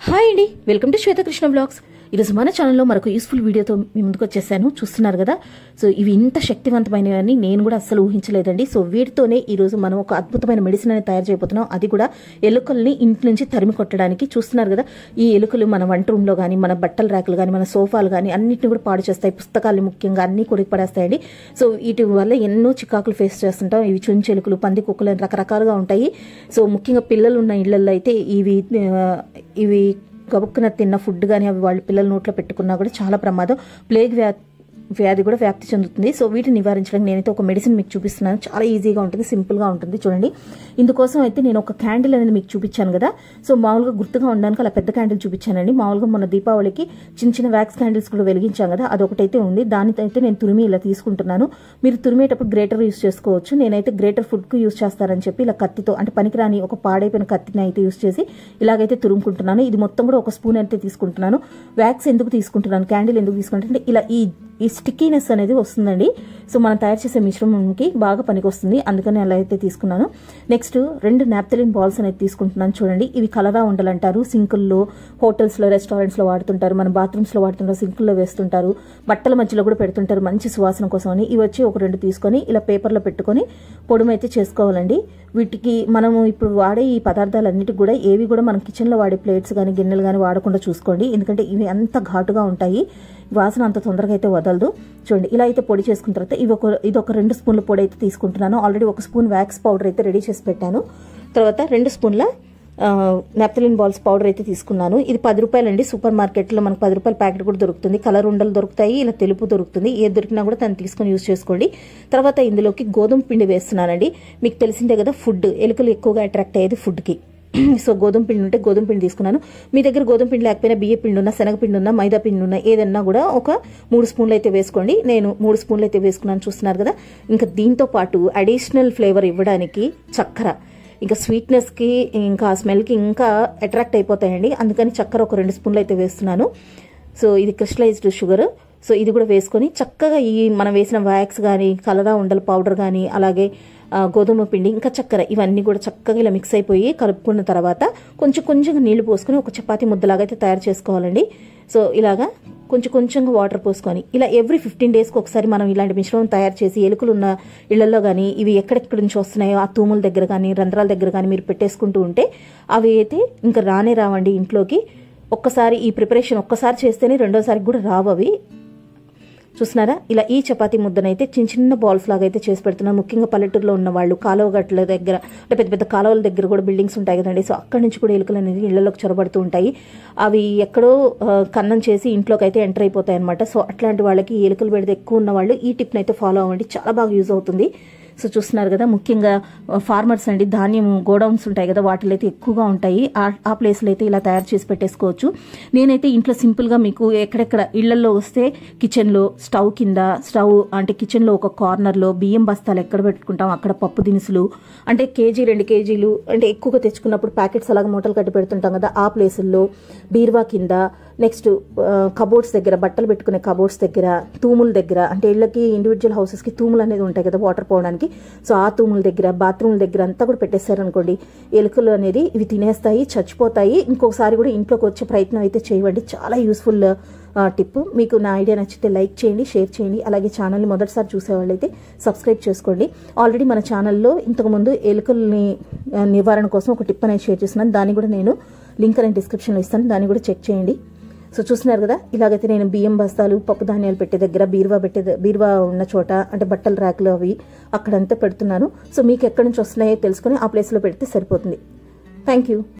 Hi అండి, welcome to Swetha Krishna blogs. ఈరోజు మన ఛానల్లో మరొక యూస్ఫుల్ వీడియోతో మీ ముందుకు వచ్చేసాను. చూస్తున్నారు కదా, సో ఇవి ఇంత శక్తివంతమైనవని నేను కూడా అస్సలు ఊహించలేదండి. సో వీటితోనే ఈరోజు మనం ఒక అద్భుతమైన మెడిసిన్ అనేది తయారు చేయబోతున్నాం. అది కూడా ఎలుకల్ని ఇంటి నుంచి తరిమి కొట్టడానికి. చూస్తున్నారు కదా, ఈ ఎలుకలు మన వంట రూమ్లో కానీ, మన బట్టల ర్యాకులు కానీ, మన సోఫాలు కానీ అన్నింటిని కూడా పాడు చేస్తాయి. పుస్తకాలు ముఖ్యంగా అన్ని కొరికి పడేస్తాయండి. సో వీటి వల్ల ఎన్నో చికాకులు ఫేస్ చేస్తుంటాం. ఇవి చుంచె ఎలుకలు, పంది కుక్కలు రకరకాలుగా ఉంటాయి. సో ముఖ్యంగా పిల్లలు ఉన్న ఇళ్లలో అయితే ఇవి గబుక్కున తిన్న ఫుడ్ కానీ అవి వాళ్ళ పిల్లల నోట్లో పెట్టుకున్నా కూడా చాలా ప్రమాదం. ప్లేగ్ వ్యాధి కూడా వ్యాప్తి చెందుతుంది. సో వీటిని నివారించడానికి నేనైతే ఒక మెడిసిన్ మీకు చూపిస్తున్నాను. చాలా ఈజీగా ఉంటుంది, సింపుల్గా ఉంటుంది. చూడండి, ఇందుకోసం అయితే నేను ఒక క్యాండిల్ అనేది మీకు చూపించాను కదా. సో మామూలుగా గుర్తుగా ఉండడానికి అలా పెద్ద క్యాండిల్ చూపించానండి. మామూలుగా మొన్న దీపావళికి చిన్న చిన్న వ్యాక్స్ క్యాండిల్స్ కూడా వెలిగించాం కదా, అదొకటైతే ఉంది. దానితో అయితే నేను తురిమి ఇలా తీసుకుంటున్నాను. మీరు తురిమేటప్పుడు గ్రేటర్ యూస్ చేసుకోవచ్చు. నేనైతే గ్రేటర్ ఫుడ్కు యూస్ చేస్తారని చెప్పి ఇలా కత్తితో, అంటే పనికిరాని ఒక పాడైపోయిన కత్తిని అయితే యూస్ చేసి ఇలాగైతే తురుముకుంటున్నాను. ఇది మొత్తం కూడా ఒక స్పూన్ అయితే తీసుకుంటున్నాను. వ్యాక్స్ ఎందుకు తీసుకుంటున్నాను, క్యాండిల్ ఎందుకు తీసుకుంటే ఇలా ఈ స్టిక్కీనెస్ అనేది వస్తుందండి. సో మనం తయారు చేసే మిశ్రమంకి బాగా పనికి వస్తుంది, అందుకని అలా అయితే తీసుకున్నాను. నెక్స్ట్ 2 నాప్థలిన్ బాల్స్ అనేది తీసుకుంటున్నాను. చూడండి, ఇవి కలరా ఉండాలంటారు. సింకుల్లో, హోటల్స్లో, రెస్టారెంట్స్లో వాడుతుంటారు, మన బాత్రూమ్స్లో వాడుతుంటారు, సింకుల్లో వేస్తుంటారు, బట్టల మధ్యలో కూడా పెడుతుంటారు మంచి సువాసన కోసం అని. ఇవి వచ్చి ఒక 2 తీసుకొని ఇలా పేపర్లో పెట్టుకొని పొడుమైతే చేసుకోవాలండి. వీటికి మనము ఇప్పుడు వాడే ఈ పదార్థాలన్నిటికి కూడా ఏవి కూడా మనం కిచెన్లో వాడే ప్లేట్స్ కానీ గిన్నెలు కానీ వాడకుండా చూసుకోండి. ఎందుకంటే ఇవి అంత ఘాటుగా ఉంటాయి, వాసన అంత తొందరగా అయితే వదలదు. చూడండి, ఇలా అయితే పొడి చేసుకున్న తర్వాత ఇది ఒక 2 స్పూన్ల పొడి అయితే తీసుకుంటున్నాను. ఆల్రెడీ 1 స్పూన్ వ్యాక్స్ పౌడర్ అయితే రెడీ చేసి పెట్టాను. తర్వాత 2 స్పూన్ల నాప్థలిన్ బాల్స్ పౌడర్ అయితే తీసుకున్నాను. ఇది 10 రూపాయలండి. సూపర్ మార్కెట్లో మనకు 10 రూపాయల ప్యాకెట్ కూడా దొరుకుతుంది. కలర్ ఉండలు దొరుకుతాయి, ఇలా తెలుపు దొరుకుతుంది. ఏది దొరికినా కూడా దాన్ని తీసుకొని యూజ్ చేసుకోండి. తర్వాత ఇందులోకి గోధుమ పిండి వేస్తున్నానండి. మీకు తెలిసిందే కదా, ఫుడ్ ఎలుకలు ఎక్కువగా అట్రాక్ట్ అయ్యేది ఫుడ్కి. సో గోధుమ పిండి ఉంటే గోధుమ పిండి తీసుకున్నాను. మీ దగ్గర గోధుమ పిండి లేకపోయినా బియ్య పిండి ఉన్నా, శనగపిండి ఉన్నా, మైదా పిండి ఉన్నా, ఏదన్నా కూడా ఒక 3 స్పూన్లు అయితే వేసుకోండి. నేను 3 స్పూన్లు అయితే వేసుకున్నాను. చూస్తున్నారు కదా. ఇంకా దీంతో పాటు అడిషనల్ ఫ్లేవర్ ఇవ్వడానికి చక్కెర, ఇంకా స్వీట్నెస్కి, ఇంకా స్మెల్కి ఇంకా అట్రాక్ట్ అయిపోతాయండి. అందుకని చక్కెర ఒక 2 స్పూన్లు అయితే వేస్తున్నాను. సో ఇది క్రిస్టలైజ్డ్ షుగర్. సో ఇది కూడా వేసుకొని చక్కగా ఈ మనం వేసిన వ్యాక్స్ కానీ, కలరా ఉండల పౌడర్ కానీ, అలాగే గోధుమ పిండి, ఇంకా చక్కెర, ఇవన్నీ కూడా చక్కగా ఇలా మిక్స్ అయిపోయి కలుపుకున్న తర్వాత కొంచెంగా నీళ్లు పోసుకొని ఒక చపాతీ ముద్దలాగా అయితే తయారు చేసుకోవాలండి. సో ఇలాగా కొంచెంగా వాటర్ పోసుకొని ఇలా ఎవ్రీ 15 డేస్కి ఒకసారి మనం ఇలాంటి మిశ్రమం తయారు చేసి ఎలుకలు ఉన్న ఇళ్లలో కానీ, ఇవి ఎక్కడెక్కడి నుంచి వస్తున్నాయో ఆ తూముల దగ్గర కానీ, రంధ్రాల దగ్గర కానీ మీరు పెట్టేసుకుంటూ ఉంటే అవి అయితే ఇంకా రావండి ఇంట్లోకి. ఒక్కసారి ఈ ప్రిపరేషన్ ఒక్కసారి చేస్తేనే రెండోసారికి కూడా రావు అవి. చూస్తున్నారా, ఇలా ఈ చపాతీ ముద్దనైతే చిన్న బాల్స్ లాగా అయితే చేసి పెడుతున్నాను. ముఖ్యంగా పల్లెటూరులో ఉన్న వాళ్ళు కాలువ గట్ల దగ్గర, అంటే పెద్ద కాలువల దగ్గర కూడా బిల్డింగ్స్ ఉంటాయి కదండి. సో అక్కడి నుంచి కూడా ఎలుకలు అనేది ఇళ్లలోకి చొరబడుతూ ఉంటాయి. అవి ఎక్కడో కన్నం చేసి ఇంట్లోకి అయితే ఎంటర్ అయిపోతాయి అనమాట. సో అట్లాంటి వాళ్ళకి ఎలుకలు బెడద ఎక్కువ ఉన్న వాళ్ళు ఈ టిప్ని అయితే ఫాలో అవ్వండి, చాలా బాగా యూజ్ అవుతుంది. సో చూస్తున్నారు కదా, ముఖ్యంగా ఫార్మర్స్ అండి, ధాన్యం గోడౌన్స్ ఉంటాయి కదా, వాటిలో అయితే ఎక్కువగా ఉంటాయి. ఆ ప్లేస్లో అయితే ఇలా తయారు చేసి పెట్టేసుకోవచ్చు. నేనైతే ఇంట్లో సింపుల్గా మీకు ఎక్కడెక్కడ ఇళ్లలో వస్తే కిచెన్లో, స్టవ్ కింద, అంటే కిచెన్లో ఒక కార్నర్లో బియ్యం బస్తాలు ఎక్కడ పెట్టుకుంటాం అక్కడ పప్పు దినుసులు, అంటే 2 కేజీలు అంటే ఎక్కువగా తెచ్చుకున్నప్పుడు ప్యాకెట్స్ అలాగ మూటలు కట్టి పెడుతుంటాం కదా, ఆ ప్లేసుల్లో, బీరువా కింద, నెక్స్ట్ కబోర్డ్స్ దగ్గర, బట్టలు పెట్టుకునే కబోర్డ్స్ దగ్గర, తూముల దగ్గర, అంటే ఇళ్ళకి ఇండివిజువల్ హౌసెస్కి తూములు అనేది ఉంటాయి కదా వాటర్ పోవడానికి. సో ఆ తూముల దగ్గర, బాత్రూమ్ల దగ్గర అంతా కూడా పెట్టేశారనుకోండి, ఎలుకలు అనేది ఇవి తినేస్తాయి, చచ్చిపోతాయి. ఇంకొకసారి కూడా ఇంట్లోకి వచ్చే ప్రయత్నం అయితే చేయండి. చాలా యూస్ఫుల్ టిప్. మీకు నా ఐడియా నచ్చితే లైక్ చేయండి, షేర్ చేయండి. అలాగే ఛానల్ని మొదటిసారి చూసేవాళ్ళైతే సబ్స్క్రైబ్ చేసుకోండి. ఆల్రెడీ మన ఛానల్లో ఇంతకుముందు ఎలుకల్ని నివారణ కోసం ఒక టిప్ అనేది షేర్ చేస్తున్నాను. దాన్ని కూడా నేను లింక్ అనేది డిస్క్రిప్షన్లో ఇస్తాను, దాన్ని కూడా చెక్ చేయండి. సో చూస్తున్నారు కదా, ఇలాగైతే నేను బియ్యం బస్తాలు, పప్పు ధాన్యాలు పెట్టే దగ్గర, బీరువా ఉన్న చోట, అంటే బట్టల ర్యాకులు అవి అక్కడంతా పెడుతున్నాను. సో మీకు ఎక్కడి నుంచి వస్తున్నాయో తెలుసుకొని ఆ ప్లేస్లో పెడితే సరిపోతుంది. Thank you.